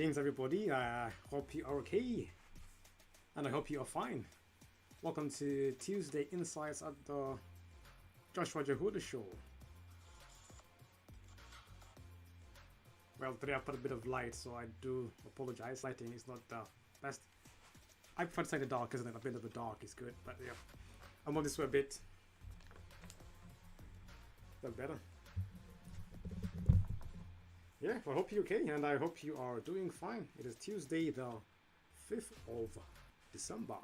Greetings everybody, I hope you are okay and I hope you are fine. Welcome to Tuesday Insights at the Joshua Jehudah Show. Well, today I put a bit of light, so I do apologize. Lighting is not the best. I prefer to say the dark, isn't it? A bit of the dark is good, but yeah. I'll move this way a bit. That better? Yeah, well, I hope you're okay, and I hope you are doing fine. It is Tuesday, the 5th of December.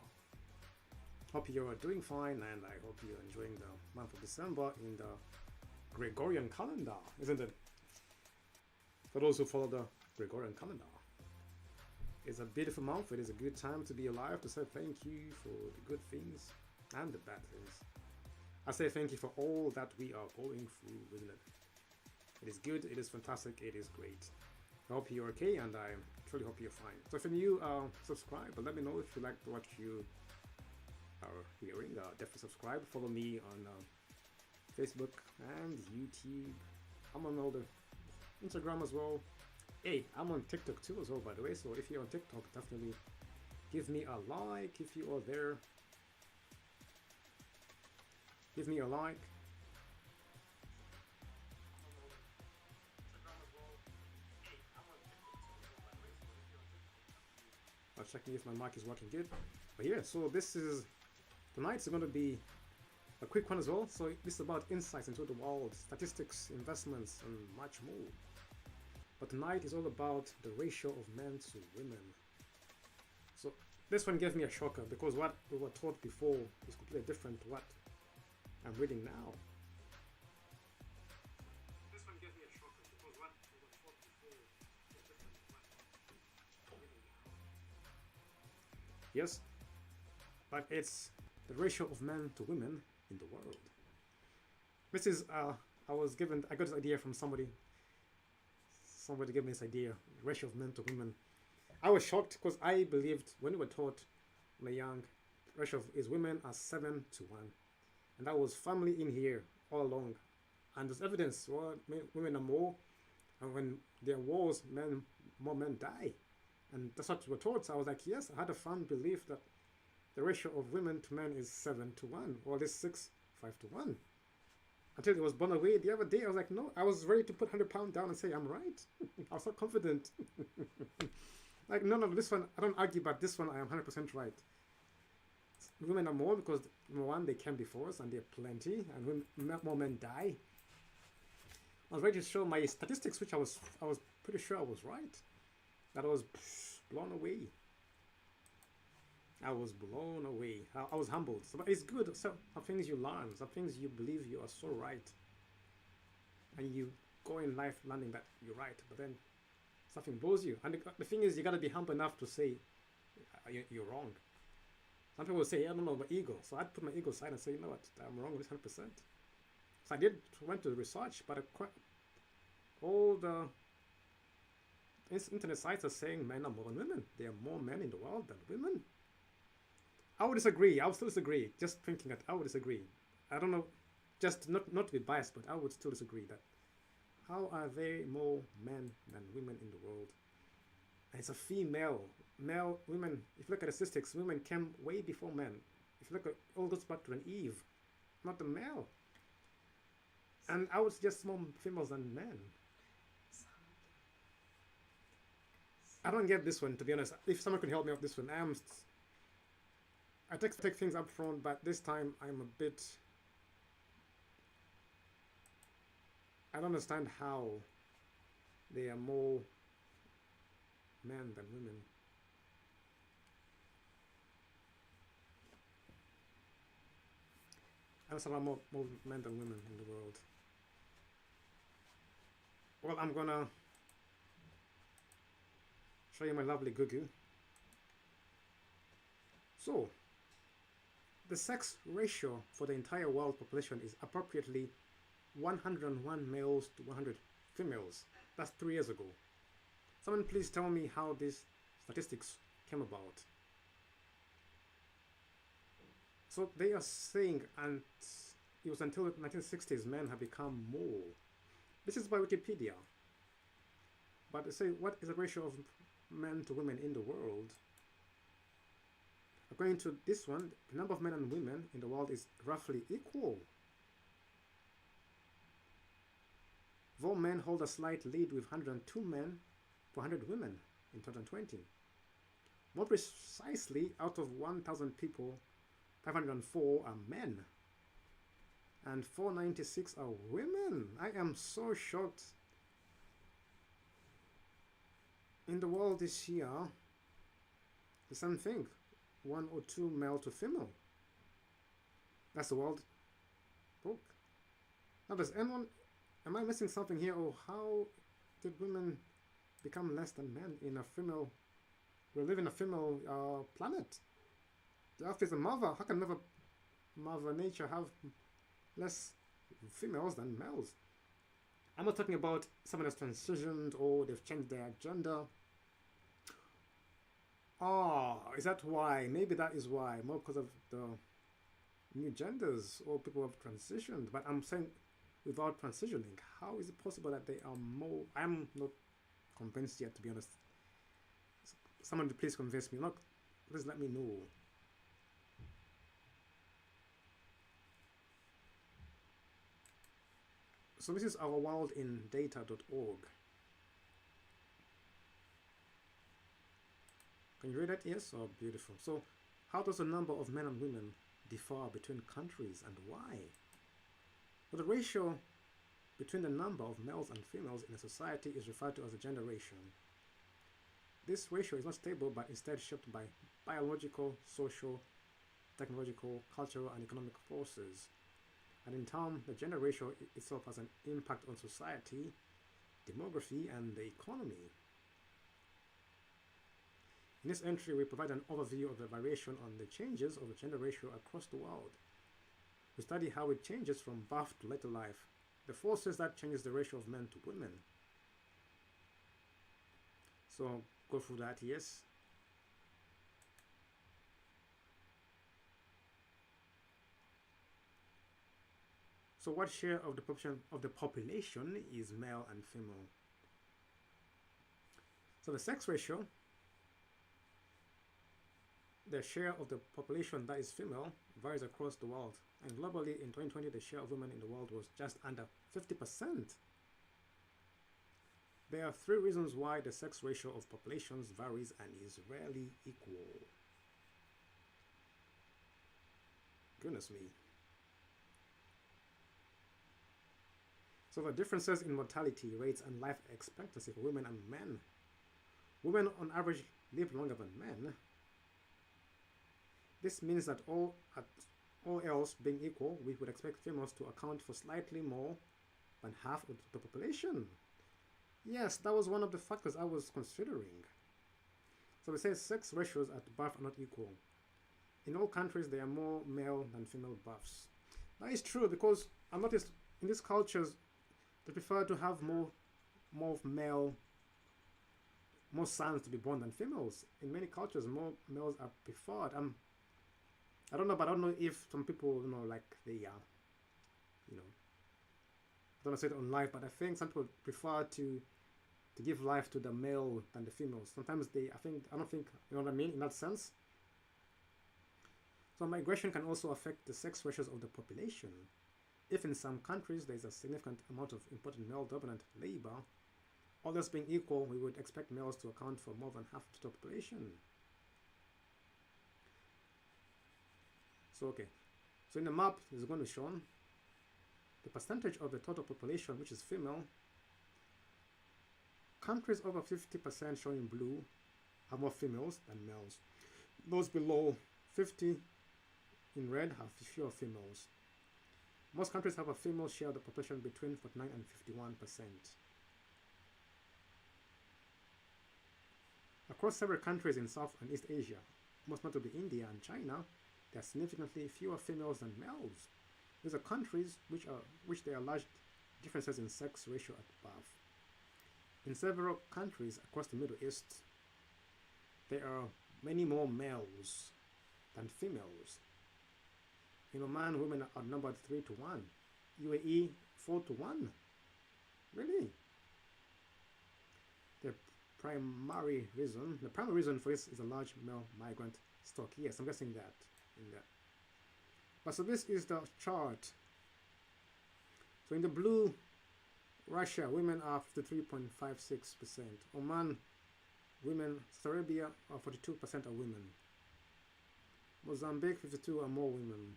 Hope you are doing fine, and I hope you're enjoying the month of December in the Gregorian calendar, isn't it? For those who follow the Gregorian calendar. It's a beautiful month. It is a good time to be alive, to say thank you for the good things and the bad things. I say thank you for all that we are going through, isn't it? It is good, it is fantastic, it is great. I hope you're okay, and I truly hope you're fine. So if you're new, subscribe, but let me know if you like what you are hearing. Definitely subscribe. Follow me on Facebook and YouTube. I'm on all the Instagram as well. Hey, I'm on TikTok too as well, by the way. So if you're on TikTok, definitely give me a like if you are there. Give me a like. I'm checking if my mic is working good. But yeah, so tonight's going to be a quick one as well. So this is about insights into the world, statistics, investments, and much more. But tonight is all about the ratio of men to women. So this one gave me a shocker because what we were taught before is completely different to what I'm reading now. This one gave me a shocker because what we were taught before is different to what I'm reading now. Yes, but it's the ratio of men to women in the world. This is I got this idea from somebody gave me this idea, ratio of men to women. I was shocked because I believed when we were taught when we were young, ratio of is women are 7 to 1, and that was family in here all along. And there's evidence women are more, and when there are wars, more men die. And that's what we were taught. So I was like, yes, I had a firm belief that the ratio of women to men is 7 to 1, or at least 5 to 1. Until it was blown away the other day. I was like, no, I was ready to put 100 pounds down and say, I'm right. I was so confident. Like, no, this one, I don't argue, but this one, I am 100% right. Women are more because, number one, they came before us, and they're plenty, and more men die. I was ready to show my statistics, which I was pretty sure I was right. That I was blown away. I was blown away. I was humbled. So, but it's good. Some things you learn, some things you believe you are so right, and you go in life learning that you're right, but then something blows you. And the thing is, you gotta be humble enough to say you're wrong. Some people will say, I don't know, my ego. So I'd put my ego aside and say, you know what, I'm wrong with this 100%. So I went to research, but all the internet sites are saying men are more than women. There are more men in the world than women. I would disagree. I would still disagree. Just thinking that I would disagree. I don't know, just not to be biased, but I would still disagree that how are there more men than women in the world? And it's a women, if you look at the statistics, women came way before men. If you look at all goes back to an Eve, not the male. And I would suggest more females than men. I don't get this one, to be honest. If someone could help me out this one, I take things up front, but this time I'm a bit... I don't understand how there are more men than women. I understand more men than women in the world. Well, I'm gonna show you my lovely Gugu. So, the sex ratio for the entire world population is appropriately 101 males to 100 females. That's 3 years ago. Someone please tell me how these statistics came about. So they are saying, and it was until the 1960s men have become more. This is by Wikipedia. But they say, what is the ratio of men to women in the world, according to this one, the number of men and women in the world is roughly equal. Though men hold a slight lead with 102 men per 100 women in 2020. More precisely, out of 1,000 people, 504 are men and 496 are women. I am so shocked. In the world this year, the same thing, 102 male to female. That's the world book. Now, does anyone, am I missing something here, or how did women become less than men in a female? We live in a female planet. The Earth is a mother. How can Mother Nature have less females than males? I'm not talking about someone that's transitioned or they've changed their gender. Oh, is that why? Maybe that is why. More because of the new genders or people have transitioned. But I'm saying without transitioning, how is it possible that they are more? I'm not convinced yet, to be honest. Someone please convince me. Not, please let me know. So this is our world in data.org. Can you read that? Yes? Oh, beautiful. So how does the number of men and women differ between countries and why? Well, the ratio between the number of males and females in a society is referred to as the gender ratio. This ratio is not stable, but instead shaped by biological, social, technological, cultural, and economic forces. And in turn, the gender ratio itself has an impact on society, demography, and the economy. In this entry, we provide an overview of the variation on the changes of the gender ratio across the world. We study how it changes from birth to later life, the forces that changes the ratio of men to women. So, go through that, yes. So what share of the population is male and female? So the sex ratio, the share of the population that is female, varies across the world. And globally, in 2020, the share of women in the world was just under 50%. There are 3 reasons why the sex ratio of populations varies and is rarely equal. Goodness me. So the differences in mortality rates and life expectancy for women and men. Women on average live longer than men. This means that all else being equal, we would expect females to account for slightly more than half of the population. Yes, that was one of the factors I was considering. So we say sex ratios at birth are not equal. In all countries, there are more male than female births. That is true, because I noticed in these cultures, they prefer to have more sons to be born than females. In many cultures, more males are preferred. I don't know, but I don't know if some people, like they, I don't want to say it on live, but I think some people prefer to give life to the male than the females. Sometimes I don't think, you know what I mean, in that sense. So migration can also affect the sex ratios of the population. If in some countries there is a significant amount of important male-dominant labor, all else being equal, we would expect males to account for more than half the population. So in the map, it's going to show the percentage of the total population which is female. Countries over 50% shown in blue have more females than males. Those below 50 in red have fewer females. Most countries have a female share of the population between 49 and 51%. Across several countries in South and East Asia, most notably India and China, there are significantly fewer females than males. These are countries which there are large differences in sex ratio at birth. In several countries across the Middle East, there are many more males than females. In Oman, women are numbered 3 to 1. UAE, 4 to 1. Really? The primary reason. The primary reason for this is a large male migrant stock. Yes, I'm guessing that in there. But so this is the chart. So in the blue, Russia, women are 53.56%. Oman, women. Saudi Arabia are 42% are women. Mozambique, 52 are more women.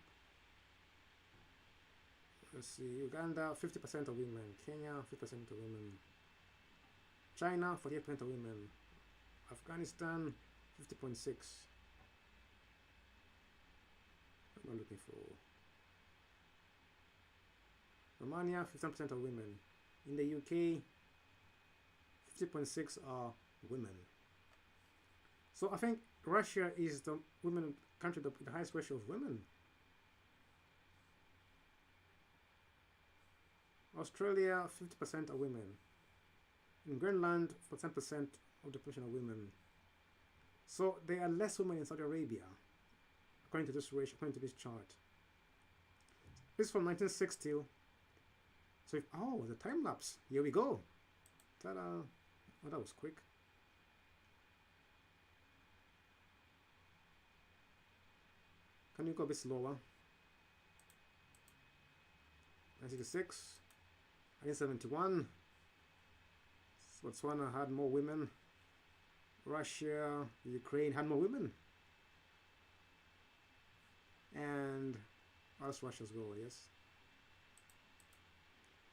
Let's see, Uganda, 50% of women. Kenya, 50% of women. China, 48% of women. Afghanistan, 50.6. What am I looking for? Romania, 15% of women. In the UK, 50.6 are women. So I think Russia is the women country with the highest ratio of women. Australia, 50% are women. In Greenland, 10% of the population are women. So there are less women in Saudi Arabia, according to this ratio, according to this chart. This is from 1960. So if, oh, the time lapse. Here we go. Ta-da! Oh, that was quick. Can you go a bit slower? 1966, 1971. Botswana had more women. Russia, Ukraine had more women. And us Russia as well, yes.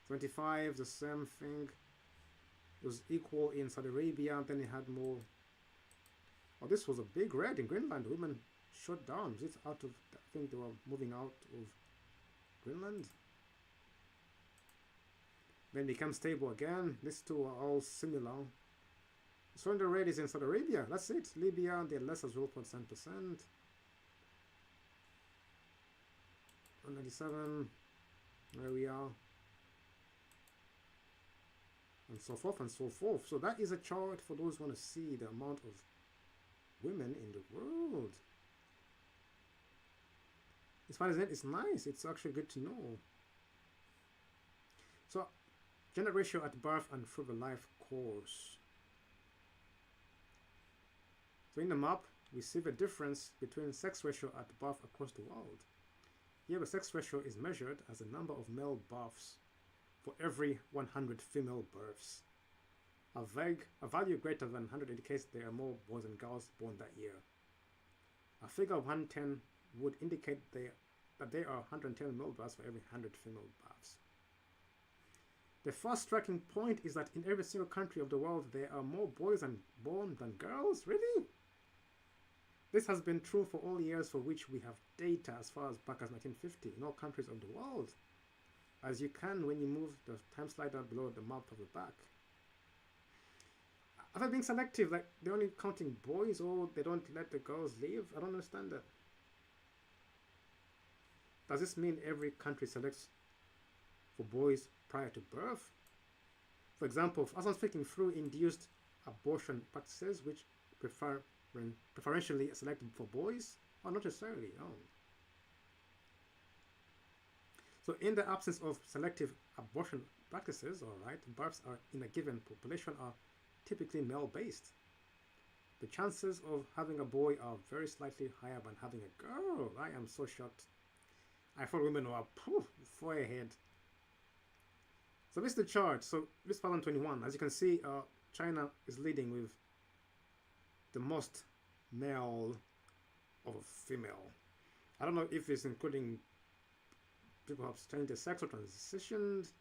25, the same thing. It was equal in Saudi Arabia, and then it had more. Oh, this was a big red in Greenland. Women shut down. It's out of, I think they were moving out of Greenland. Then become stable again. These two are all similar. So in the red is in Saudi Arabia. That's it. Libya, they're less as 0.7%. 197. There we are. And so forth and so forth. So that is a chart for those who want to see the amount of women in the world. As far as that, it's nice. It's actually good to know. So, gender ratio at birth and through the life course. So in the map, we see the difference between sex ratio at birth across the world. Here the sex ratio is measured as the number of male births for every 100 female births. A value greater than 100 indicates there are more boys and girls born that year. A figure of 110 would indicate that there are 110 male births for every 100 female births. The first striking point is that in every single country of the world there are more boys born than girls. Really? This has been true for all years for which we have data as far as back as 1950 in all countries of the world, as you can when you move the time slider below the map of the back. Are they being selective, like they're only counting boys, or they don't let the girls live? I don't understand that. Does this mean every country selects for boys prior to birth? For example, as I'm speaking through induced abortion practices which preferentially selected for boys, or not necessarily, no. So in the absence of selective abortion practices, alright, births are in a given population are typically male-based. The chances of having a boy are very slightly higher than having a girl. I am so shocked. I thought women were far ahead. So this is the chart. So this 2021, as you can see, China is leading with the most male over female. I don't know if it's including people who have changed their sex or transitioned.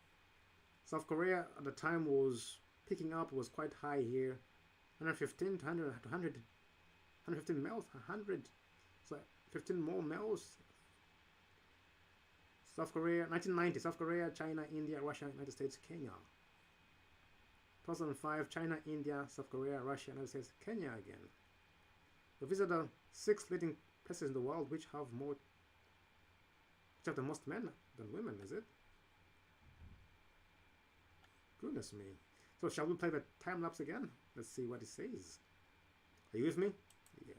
South Korea at the time was picking up, was quite high here. 115 to 100, 115 males, 100. So 15 more males. South Korea, 1990, South Korea, China, India, Russia, United States, Kenya. 2005, China, India, South Korea, Russia, United States, Kenya again. So these are the 6 leading places in the world which have the most men than women, is it? Goodness me. So shall we play the time lapse again? Let's see what it says. Are you with me? Yeah.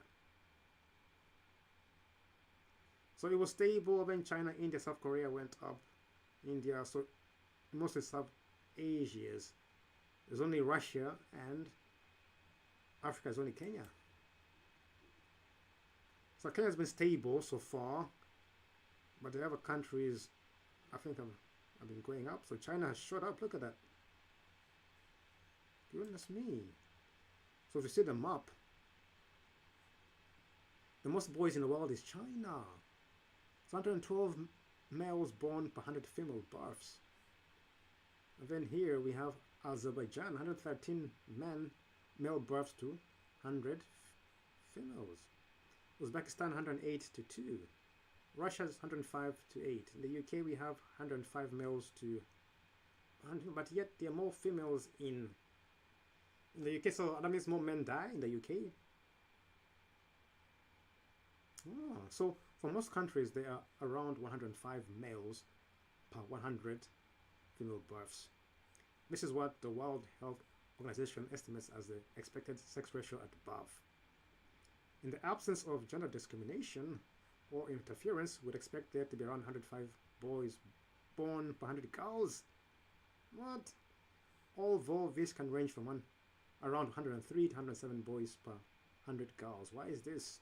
So it was stable when China, India, South Korea went up. India, so mostly South Asia's. There's only Russia and Africa is only Kenya. So Kenya has been stable so far, but the other countries, I think, have been going up. So China has shot up. Look at that. Goodness me. So if you see the map, the most boys in the world is China. It's 112 males born per 100 female births. And then here we have Azerbaijan, 113 male births to 100 females. Uzbekistan, 108 to 2. Russia's 105 to 8. In the UK we have 105 males to 100, but yet there are more females in the UK, so that means more men die in the UK. So for most countries there are around 105 males per 100 female births. This is what the World Health Organization estimates as the expected sex ratio at birth. In the absence of gender discrimination or interference, we'd expect there to be around 105 boys born per 100 girls. What? Although this can range from around 103 to 107 boys per 100 girls. Why is this?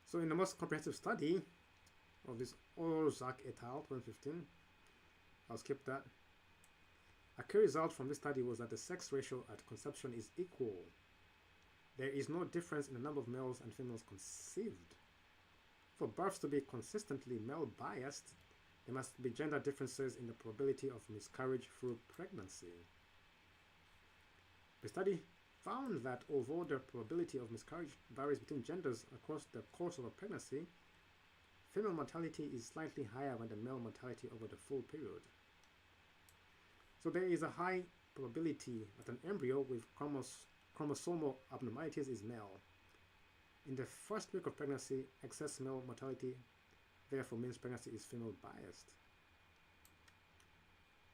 So in the most comprehensive study of this Orzak et al. 2015, I'll skip that. A key result from this study was that the sex ratio at conception is equal. There is no difference in the number of males and females conceived. For births to be consistently male biased, there must be gender differences in the probability of miscarriage through pregnancy. The study found that although the probability of miscarriage varies between genders across the course of a pregnancy, female mortality is slightly higher than the male mortality over the full period. So there is a high probability that an embryo with chromosomal abnormalities is male. In the first week of pregnancy, excess male mortality therefore means pregnancy is female biased.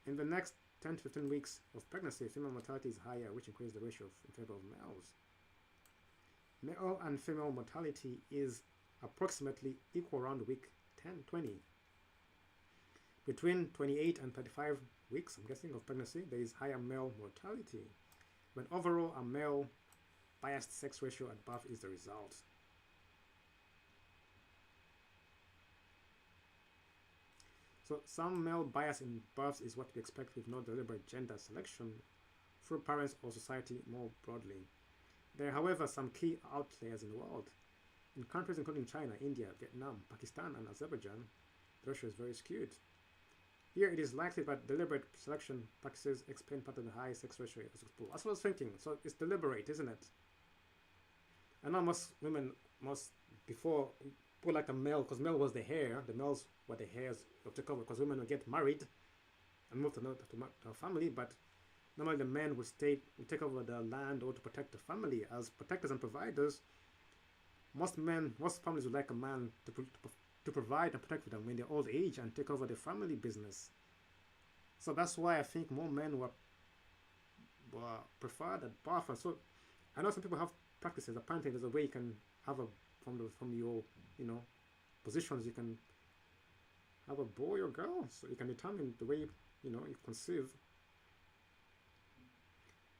In the next 10 to 15 weeks of pregnancy, female mortality is higher, which increases the ratio in favor of males. Male and female mortality is approximately equal around week 10-20. Between 28 and 35 weeks, I'm guessing, of pregnancy, there is higher male mortality. But overall, a male biased sex ratio at birth is the result. So some male bias in births is what we expect with no deliberate gender selection through parents or society more broadly. There are, however, some key outliers in the world. In countries including China, India, Vietnam, Pakistan, and Azerbaijan, the ratio is very skewed. Here it is likely that deliberate selection practices explain part of the high sex ratio as exposed. That's what I was thinking. So it's deliberate, isn't it? I know most women, before, put like a male, because male was the hair, the males were the hairs of the cover, because women would get married and move to a family, but normally the men would take over the land or to protect the family. As protectors and providers, most families would like a man to provide and protect for them in their old age and take over the family business. So that's why I think more men were preferred at birth. And so I know some people have practices. Apparently there's a way you can have from your positions, you can have a boy or girl, so you can determine the way you conceive.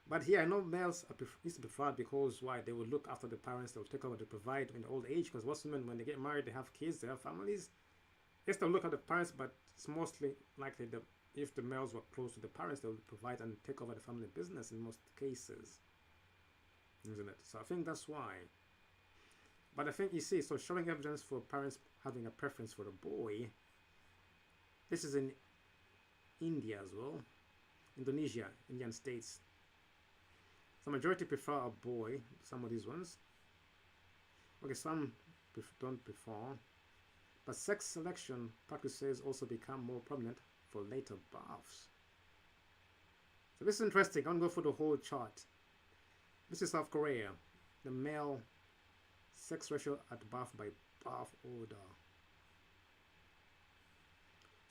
But here I know males used to be preferred because why? They would look after the parents, they will take over, they provide in the old age, because most women, when they get married, they have kids, they have families. Yes, they'll look at the parents, but it's mostly likely that if the males were close to the parents, they will provide and take over the family business in most cases, isn't it? So I think that's why. But I think, you see, so showing evidence for parents having a preference for a boy, this is in India as well, Indonesia, Indian states. So majority prefer a boy, some of these ones. Okay, some don't prefer. But sex selection practices also become more prominent for later births. So this is interesting. I'm going to go through the whole chart. This is South Korea. The male sex ratio at birth by birth order.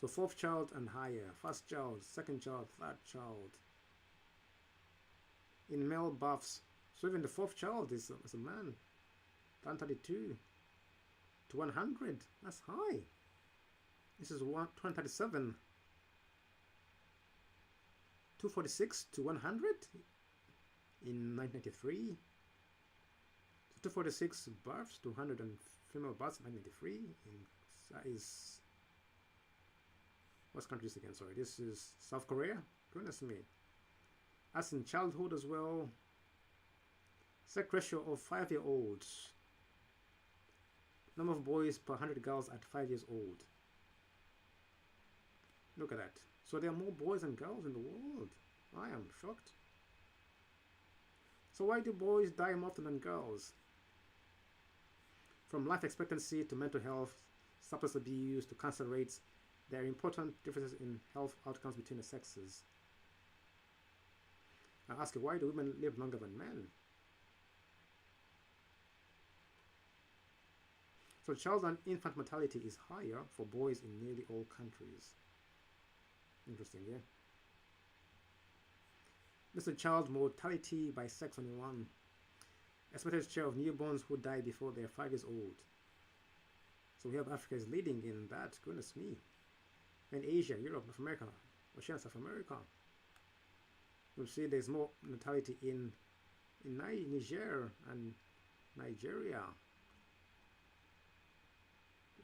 So fourth child and higher. First child, second child, third child. In male births, so even the fourth child is a man. 132 to 100. That's high. This is 137 246 to 100 in 1993. 246 births to 100 and female births in 1993. That is, what country is again? Sorry, this is South Korea. Goodness me. As in childhood as well. Sex ratio of 5-year-olds. Number of boys per 100 girls at 5 years old. Look at that. So there are more boys than girls in the world. I am shocked. So why do boys die more often than girls? From life expectancy to mental health, substance abuse to cancer rates, there are important differences in health outcomes between the sexes. I ask you, why do women live longer than men? So child and infant mortality is higher for boys in nearly all countries. Interesting, yeah? This is child mortality by sex only one. Estimated share of newborns who die before they are 5 years old. So we have Africa is leading in that, goodness me. And Asia, Europe, North America, Oceania, South America. You'll see there's more mortality in Niger and Nigeria.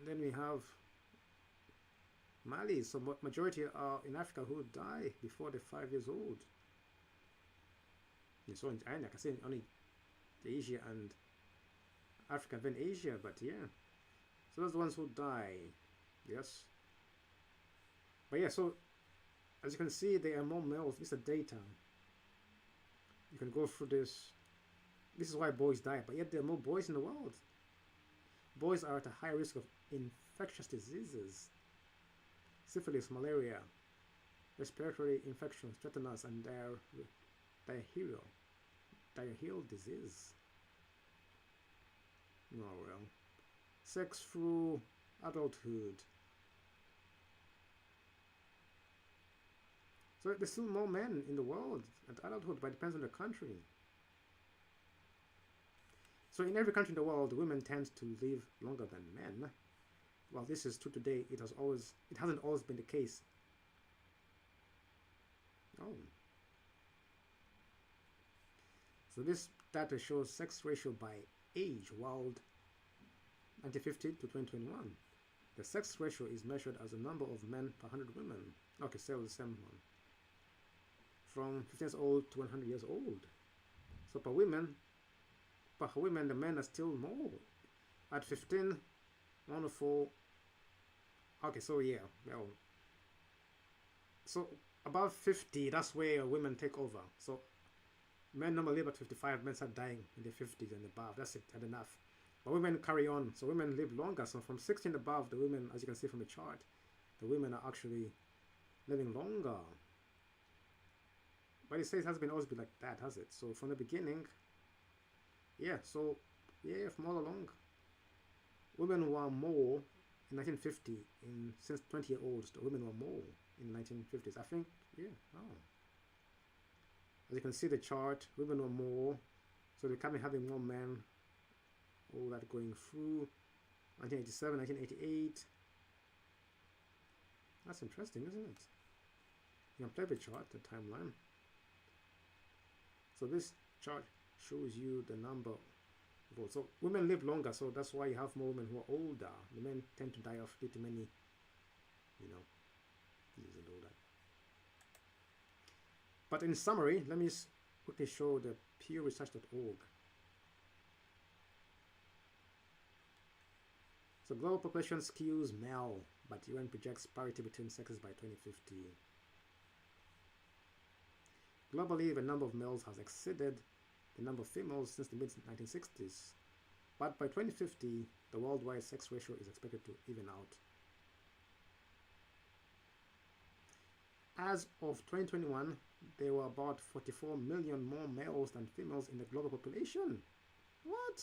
Then we have Mali, so majority are in Africa who die before they're 5 years old. And so in China, I can say only Asia and Africa, then Asia, but yeah. So those are the ones who die, yes. But yeah, so as you can see, there are more males. This is data. You can go through this. This is why boys die, but yet there are more boys in the world. Boys are at a high risk of infectious diseases. Syphilis, malaria, respiratory infections, tetanus, and diarrheal disease. Oh well. Sex through adulthood. So there's still more men in the world at adulthood, but it depends on the country. So in every country in the world, women tend to live longer than men. While this is true today, it hasn't always been the case. Oh. So this data shows sex ratio by age, world 1950 to 2021. The sex ratio is measured as the number of men per 100 women. Okay, so the same one. From 15 years old to 100 years old. So per women, the men are still more. At 15, 104. Okay, so yeah, well. So above 50, that's where women take over. So men normally live at 55, men start dying in their 50s and above. That's it, and enough. But women carry on. So women live longer. So from 16 above, the women, as you can see from the chart, the women are actually living longer. But it says it hasn't been always been like that, has it? So from the beginning, yeah, so yeah, from all along, women were more in 1950, since 20-year-olds, the women were more in the 1950s. I think, yeah, oh. As you can see the chart, women were more, so they're coming having more men, all that going through, 1987, 1988. That's interesting, isn't it? You can play the chart, the timeline. So this chart shows you the number of votes. So women live longer, so that's why you have more women who are older. The men tend to die of due to many, diseases and all that. But in summary, let me quickly show the pewresearch.org. So global population skews male, but UN projects parity between sexes by 2050. Globally, the number of males has exceeded the number of females since the mid-1960s, but by 2050, the worldwide sex ratio is expected to even out. As of 2021, there were about 44 million more males than females in the global population. What?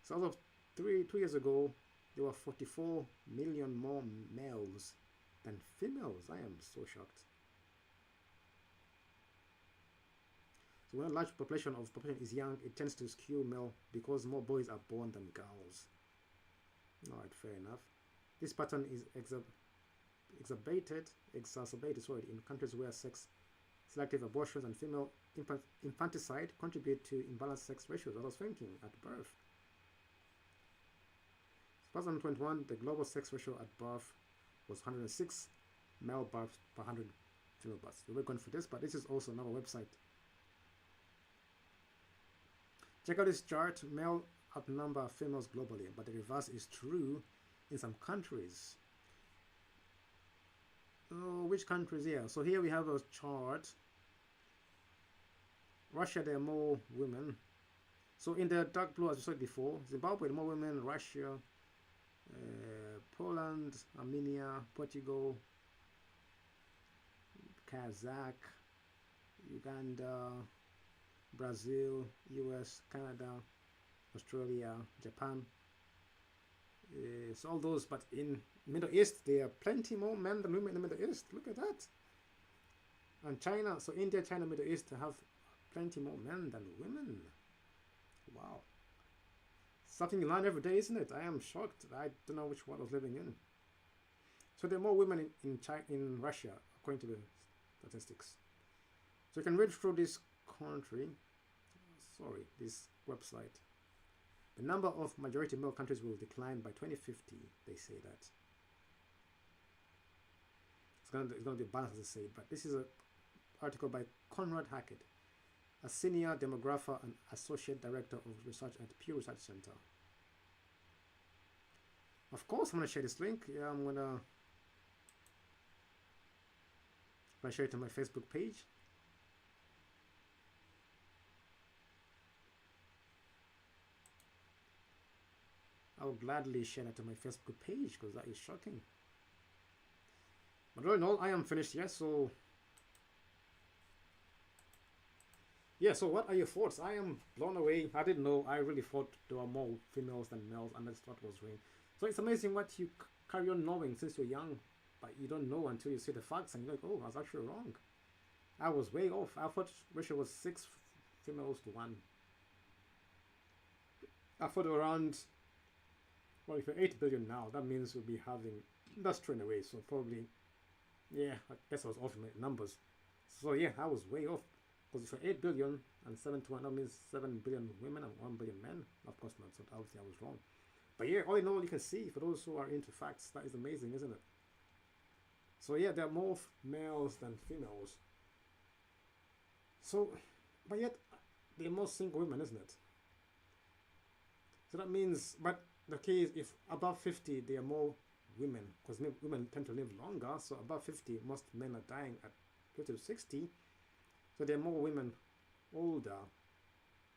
So as of 2 years ago, there were 44 million more males than females. I am so shocked. So when a large population is young, it tends to skew male because more boys are born than girls. Alright, fair enough. This pattern is exacerbated, in countries where selective abortions and female infanticide contribute to imbalanced sex ratios. I was thinking at birth. 2021, the global sex ratio at birth was 106 male births per 100 female births. We were going for this, but this is also another website. Check out this chart. Male outnumber females globally, but the reverse is true in some countries. Oh, which countries here? So here we have a chart. Russia, there are more women. So in the dark blue, as we said before, Zimbabwe, more women. Russia, Poland, Armenia, Portugal, Kazakh, Uganda, Brazil, US, Canada, Australia, Japan. So all those, but in Middle East, there are plenty more men than women in the Middle East. Look at that. And China, so India, China, Middle East have plenty more men than women. Wow. Something you learn every day, isn't it? I am shocked. I don't know which world I was living in. So there are more women in Russia, according to the statistics. So you can read through this this website. The number of majority male countries will decline by 2050, they say that. It's going to be balanced, as I say, but this is an article by Conrad Hackett, a senior demographer and associate director of research at Pew Research Center. Of course, I'm going to share this link. Yeah, I'm going to share it on my Facebook page. I will gladly share that on my Facebook page because that is shocking. But all in all, I am finished. Yes, so yeah, so what are your thoughts? I am blown away. I didn't know. I really thought there were more females than males, and that's what was wrong. So it's amazing what you carry on knowing since you're young, but you don't know until you see the facts and you're like, oh, I was actually wrong. I was way off. I thought ratio was 6 females to 1. I thought around, well, if you're 8 billion now, that means we'll be having, that's true in a way, so probably, yeah, I guess I was off in my numbers. So yeah, I was way off. Because if you're 8 billion and 7 to 1, that means 7 billion women and 1 billion men. Of course not, so obviously I was wrong. But yeah, all in all, you can see, for those who are into facts, that is amazing, isn't it? So yeah, there are more males than females. So, but yet, there are more single women, isn't it? So that means, but the key is if above 50, there are more women, because women tend to live longer, so above 50, most men are dying at 50 to 60. So there are more women older,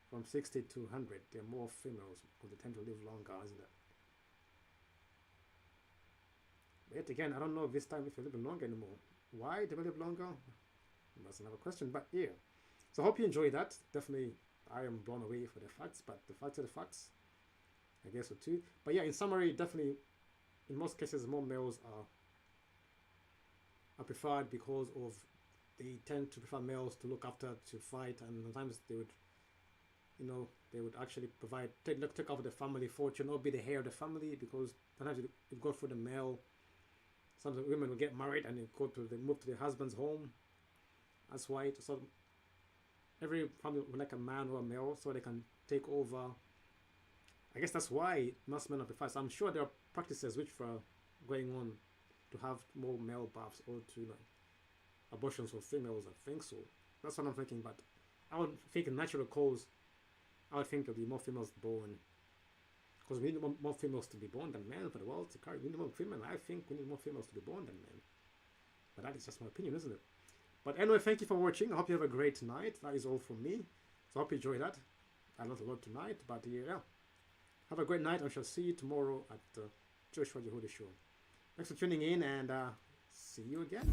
from 60 to 100. There are more females, because they tend to live longer, isn't it? But yet again, I don't know this time if they live longer anymore. Why do they live longer? That's another question, but yeah. So I hope you enjoyed that. Definitely, I am blown away for the facts, but the facts are the facts. I guess so too. But yeah, in summary, definitely, in most cases, more males are preferred because of they tend to prefer males to look after, to fight, and sometimes they would, you know, they would actually provide, take over the family fortune or be the heir of the family, because sometimes it go for the male. Some women will get married and they move to their husband's home as white. So every family would like a man or a male so they can take over. I guess that's why most men are preferred. So I'm sure there are practices which are going on to have more male births or to, you know, abortions for females. I think so. That's what I'm thinking. But I would think a natural cause, I would think there'll be more females born. Because we need more females to be born than men for the world to carry. We need more females. I think we need more females to be born than men. But that is just my opinion, isn't it? But anyway, thank you for watching. I hope you have a great night. That is all from me. So I hope you enjoy that. I learned a lot tonight. But yeah, have a great night. I shall see you tomorrow at the Joshua Jehudah Show. Thanks for tuning in, and see you again.